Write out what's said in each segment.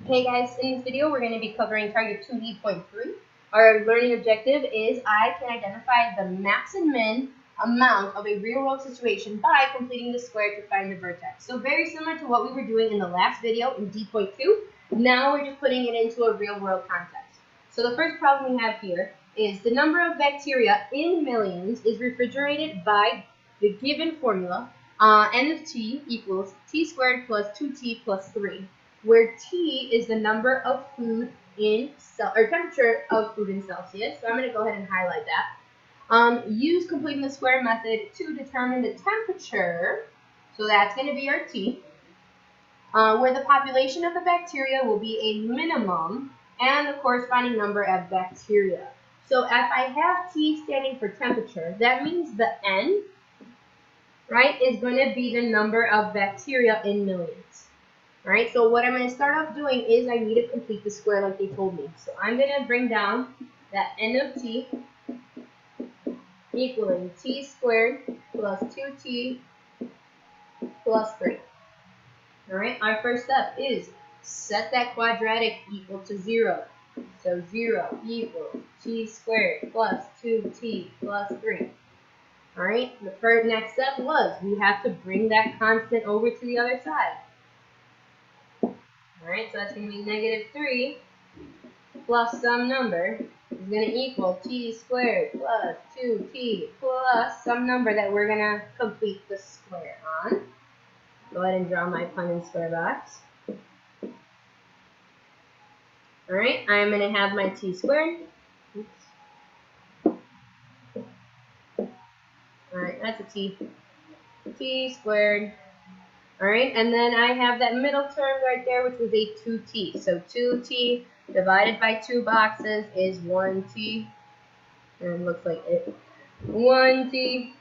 Hey guys, in this video we're going to be covering Target 2D.3. Our learning objective is I can identify the max and min amount of a real world situation by completing the square to find the vertex. So very similar to what we were doing in the last video in D.2, now we're just putting it into a real world context. So the first problem we have here is the number of bacteria in millions is refrigerated by the given formula, n of t equals t squared plus 2t plus 3. Where T is the number of food in temperature of food in Celsius. So I'm going to go ahead and highlight that. Use completing the square method to determine the temperature. So that's going to be our T. Where the population of the bacteria will be a minimum and the corresponding number of bacteria. So if I have T standing for temperature, that means the N, right, is going to be the number of bacteria in millions. Alright, so what I'm going to start off doing is I need to complete the square like they told me. So I'm going to bring down that n of t equaling t squared plus 2t plus 3. Alright, our first step is set that quadratic equal to 0. So 0 equals t squared plus 2t plus 3. Alright, the first next step was we have to bring that constant over to the other side. Alright, so that's going to be negative 3 plus some number is going to equal t squared plus 2t plus some number that we're going to complete the square on. Go ahead and draw my pun and square box. Alright, I'm going to have my t squared. Alright, that's a t. T squared. Alright, and then I have that middle term right there, which was a 2t. So 2t divided by 2 boxes is 1t. And it looks like it. 1t.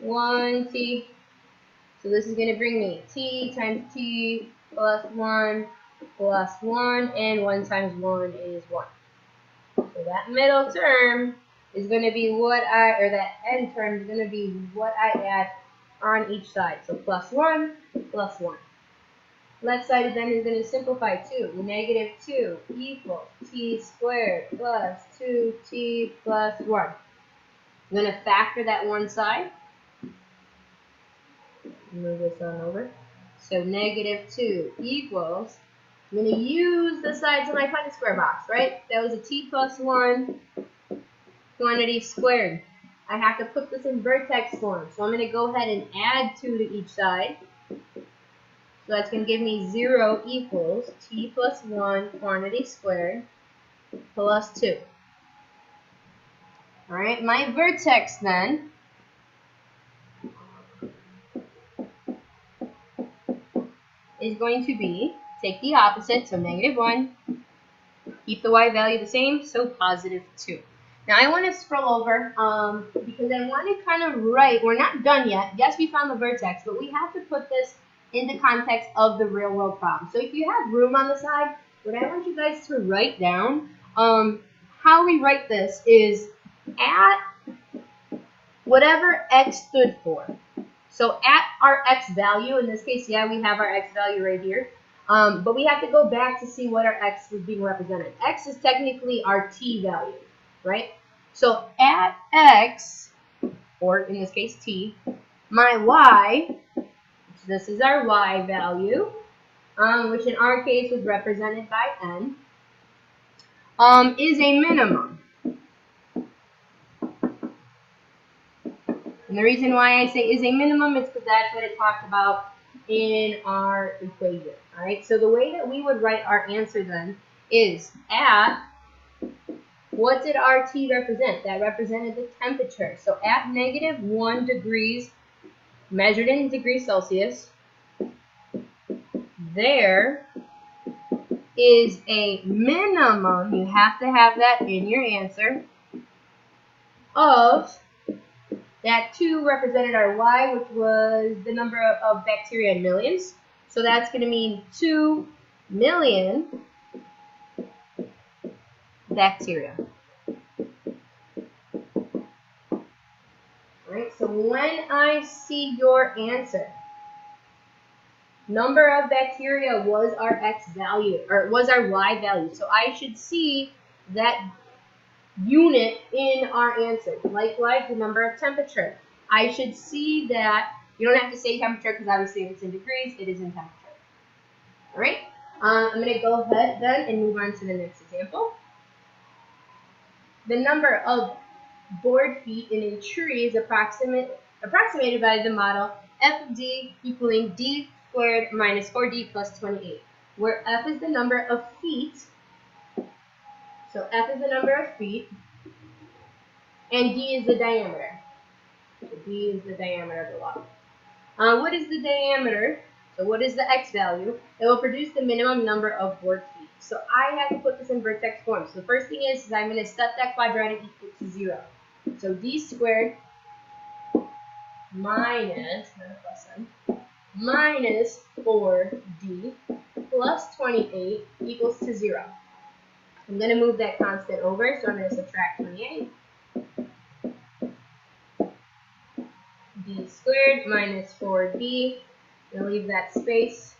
1t. So this is going to bring me t times t plus 1 plus 1. And 1 times 1 is 1. So that middle term is going to be what or that end term is going to be what I add on each side. So plus 1, plus 1. Left side then is going to simplify too. Negative 2 equals t squared plus 2t plus 1. I'm going to factor that one side. Move this on over. So negative 2 equals, I'm going to use the sides of my Punnett square box, right? That was a t plus 1 quantity squared. I have to put this in vertex form. So I'm going to go ahead and add 2 to each side. So that's going to give me 0 equals t plus 1 quantity squared plus 2. Alright, my vertex then is going to be, take the opposite, so negative 1. Keep the y value the same, so positive 2. Now I want to scroll over because I want to kind of write, we're not done yet. Yes, we found the vertex, but we have to put this in the context of the real world problem. So if you have room on the side, what I want you guys to write down, how we write this is at whatever x stood for. So at our x value, in this case, yeah, we have our x value right here. But we have to go back to see what our x is being represented. X is technically our t value, right? So at x, or in this case t, my y, this is our y value, which in our case was represented by n, is a minimum. And the reason why I say is a minimum is because that's what it talked about in our equation. All right, so the way that we would write our answer then is at, what did our T represent? That represented the temperature. So at negative 1 degrees, measured in degrees Celsius, there is a minimum, you have to have that in your answer, of that 2 represented our y, which was the number of bacteria in millions. So that's going to mean 2 million bacteria. Alright, so when I see your answer, Number of bacteria was our x value, or was our y value. So I should see that unit in our answer. Likewise, the number of temperature. I should see that. You don't have to say temperature because obviously if it's in degrees, it is in temperature. All right. I'm going to go ahead then and move on to the next example. The number of board feet in a tree is approximated by the model f of d equaling d squared minus 4d plus 28, where f is the number of feet. So f is the number of feet, and d is the diameter. So d is the diameter of the log. What is the diameter? So what is the x value? It will produce the minimum number of board feet. So I have to put this in vertex form. So the first thing is I'm going to set that quadratic equal to 0. So d squared minus 4d plus 28 equals to 0. I'm going to move that constant over, so I'm going to subtract 28. D squared minus 4d. I'm going to leave that space,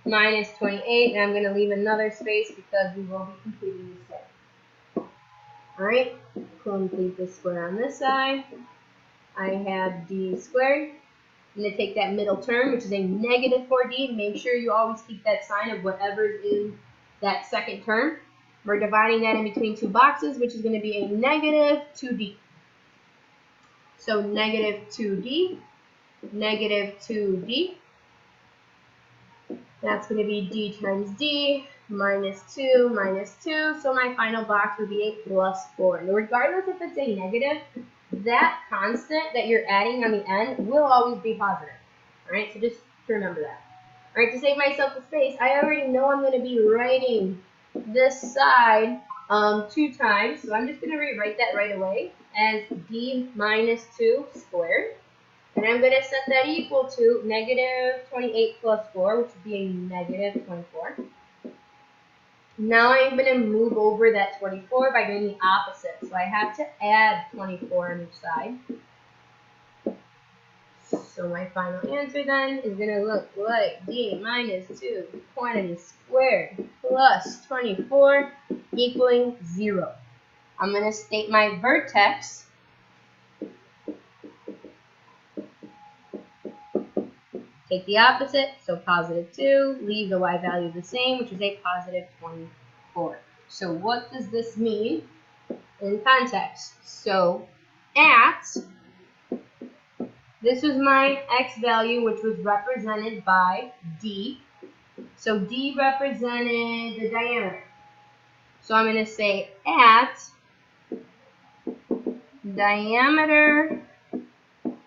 minus 28, and I'm going to leave another space because we will be completing this square. Alright, complete the square on this side. I have d squared. I'm going to take that middle term, which is a negative 4d. Make sure you always keep that sign of whatever is in that second term. We're dividing that in between two boxes, which is going to be a negative 2d. So negative 2d, negative 2d. That's going to be d times d, minus 2, minus 2. So my final box would be a plus 4. Now, regardless if it's a negative, that constant that you're adding on the end will always be positive. All right, so just remember that. All right, to save myself the space, I already know I'm going to be writing this side 2 times. So I'm just going to rewrite that right away as d minus 2 squared. And I'm going to set that equal to negative 28 plus 4, which would be a negative 24. Now I'm going to move over that 24 by doing the opposite. So I have to add 24 on each side. So my final answer then is going to look like d minus 2 quantity squared plus 24 equaling 0. I'm going to state my vertex. Take the opposite, so positive 2, leave the y value the same, which is a positive 24. So what does this mean in context? So this was my x value, which was represented by d. So d represented the diameter. So I'm going to say at diameter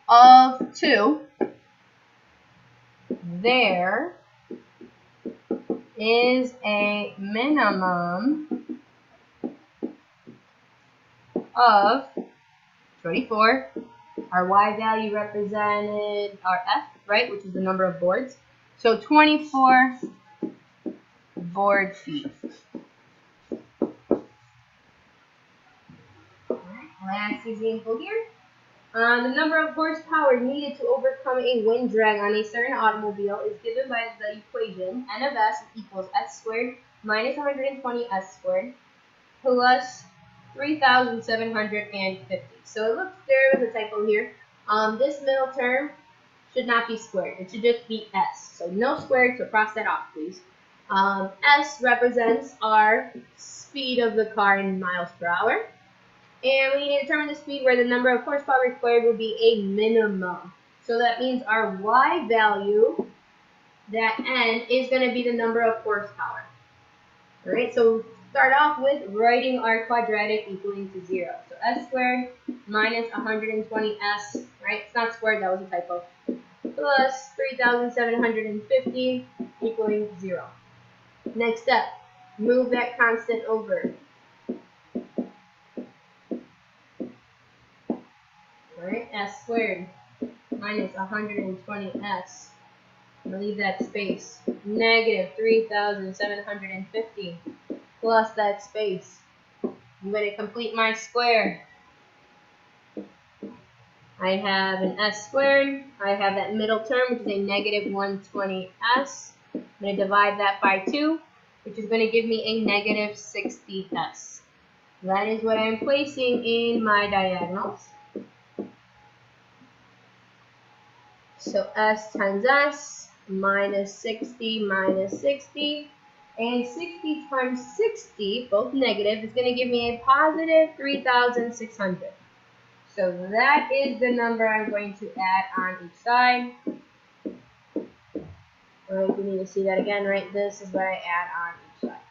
of 2, there is a minimum of 24. Our y value represented our f, right, which is the number of boards. So 24 board feet. Last example here. The number of horsepower needed to overcome a wind drag on a certain automobile is given by the equation n of s equals s squared minus 120 s squared plus 3,750. So it looks there was a typo here. This middle term should not be squared. It should just be s. So no squared, so cross that off, please. S represents our speed of the car in miles per hour. And we need to determine the speed where the number of horsepower required will be a minimum. So that means our y value, that n, is going to be the number of horsepower. All right, so start off with writing our quadratic equaling to 0. So s squared minus 120s, right? It's not squared, that was a typo. Plus 3,750 equaling 0. Next step, move that constant over. Alright, s squared minus 120s. I'm going to leave that space. Negative 3,750 plus that space. I'm going to complete my square. I have an s squared. I have that middle term, which is a negative 120s. I'm going to divide that by 2, which is going to give me a negative 60s. That is what I'm placing in my diagonals. So s times s minus 60 minus 60. And 60 times 60, both negative, is going to give me a positive 3,600. So that is the number I'm going to add on each side. Alright, we need to see that again, right? This is what I add on each side.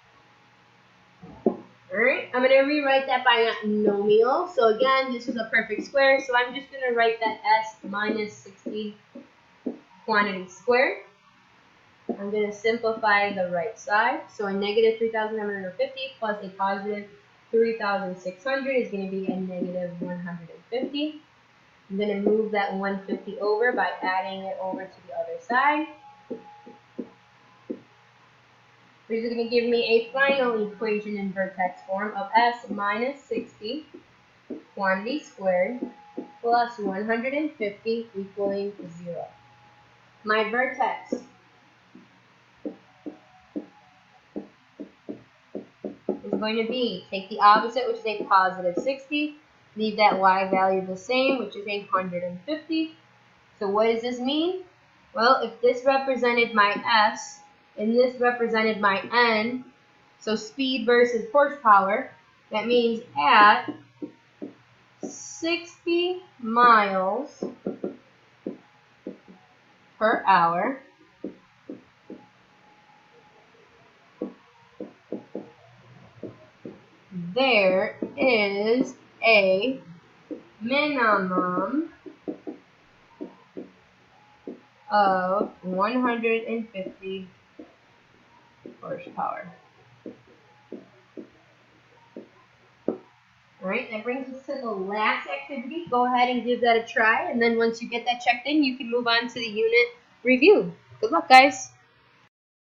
Alright, I'm going to rewrite that binomial. So again, this is a perfect square, so I'm just going to write that s minus 60 quantity squared. I'm going to simplify the right side. So a negative 3,750 plus a positive 3,600 is going to be a negative 150. I'm going to move that 150 over by adding it over to the other side. This is going to give me a final equation in vertex form of s minus 60 quantity squared plus 150 equaling 0. My vertex is going to be, take the opposite, which is a positive 60, leave that y value the same, which is 150. So what does this mean? Well, if this represented my s, and this represented my n, so speed versus horsepower, that means at 60 miles per hour, there is a minimum of 150 horsepower. Alright, that brings us to the last activity. Go ahead and give that a try, and then once you get that checked in, you can move on to the unit review. Good luck, guys.